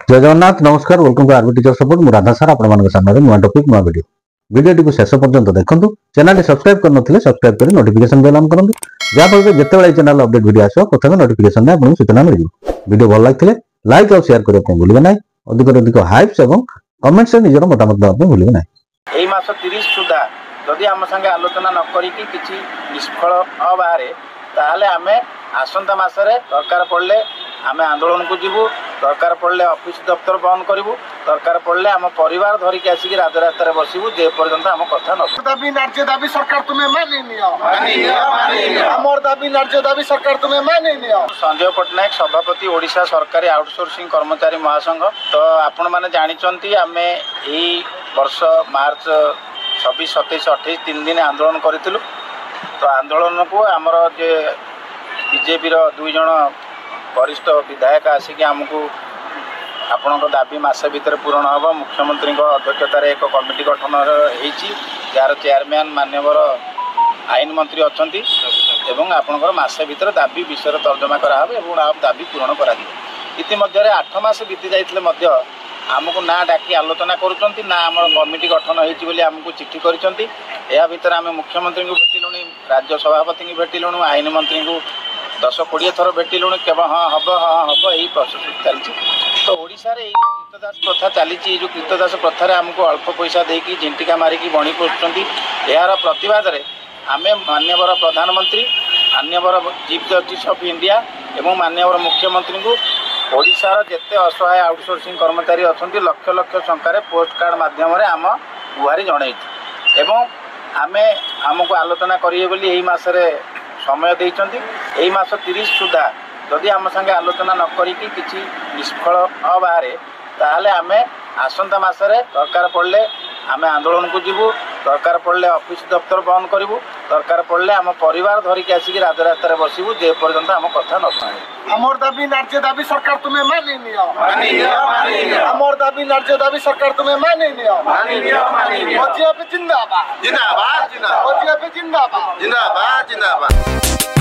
जय जगन्नाथ नमस्कार welcome to RB teacher support मु राधा सार आपण सामने नुआ टॉपिक नुआ वीडियो को शेष पर्यंत देखंतु चैनल सब्सक्राइब करनथिले सब्सक्राइब करी नोटिफिकेशन बेल ऑन करंतु जा फल जेतेबेले चैनल अपडेट वीडियो आसो प्रथमे नोटिफिकेशन ने आपन सूचना मिल वीडियो भल लागथिले लाइक और शेयर करियो भूलिबे नै अधिक हाइप्स एवं कमेंट्स से निजर मतामत देबा भूलिबे नै एई मास 30 सुधा जदि हम संगे आलोचना न करी कि किछि निष्फल अबारे ताहले आमे आसंता मासरे दरकार पड़ले आमे आंदोलन को जीवु दरकार पड़ले ऑफिस दफ्तर बंद करिवु दरकार पड़ले आम परिवार धरिक आसिक राजरास्ता रे बसिवु जे पर्यंत आम कथा न दाबी नार्य दाबी सरकार तुम्हें मानि नियो हमर दाबी नार्य दाबी सरकार तुम्हें मानि नियो। संजय पटनायक सभापति ओडिशा सरकारी आउटसोर्सिंग कर्मचारी महासंघ तो आपण माने जानिचंती आमे एई वर्ष मार्च 26 27 28 3 दिन आंदोलन करितलु तो आंदोलन को आमर जे बीजेपी रो दुई जण वरिष्ठ विधायक आसिक आमको आपण दाबी मसे भितर पूरण हम मुख्यमंत्री अध्यक्षतार एक कमिटी गठन जार चेयरमैन मान्यवर आईन मंत्री अच्छा आपणकर मसे भितर दाबी विषय तर्जमा कराव दाबी पूरण कर इतिमध्य 8 मास बीती जाइए आमको ना डाकी आलोचना करुँच ना आम कमिटी गठन होमको चिठी कर आम मुख्यमंत्री को भेटिलु राज्य सभापति को भेटिलु आईन मंत्री को 10-20 थर भेटिलुण केवल हाँ हम यही प्रोसेस चलती तो ओडिशा रे कृतदास प्रथा चली जो कृतदास प्रथार आमको अल्प पैसा देकी झिंटिका मारिकी बणी पोषुंट यार प्रतिवाद रे आमे मान्यवर प्रधानमंत्री मान्यवर चीफ जस्टिस ऑफ इंडिया एवं मान्यवर मुख्यमंत्री को ओडिशार जेते असहाय आउटसोर्सिंग कर्मचारी अच्छा लक्ष लक्ष टंकार पोस्ट कार्ड माध्यम आम गुहारी जणैछु एवं आमे आमको आलोचना करिए बोली एही मासरे समय देइचंती मास 30 सुधा जदि आम संगे आलोचना न करी किछि निष्फल अबारे ताहले आमे आसंता मासरे दरकार पड़ले आमे आंदोलन को जीवु दरकार पड़ले ऑफिस दफ्तर बंद करिवु दरकार पड़ले आम परिवार धरिक आसिक राजरास्ता रे बसिवु जे पर्यंत आम कथा न सुने हमर दाबी नार्य दाबी सरकार तुम्हें मानि नियो हमर दाबी नार्य दाबी सरकार तुम्हें मानि नियो जिंदाबाद जिंदाबाद जिंदाबाद जिंदाबाद जिंदाबाद जिंदाबाद।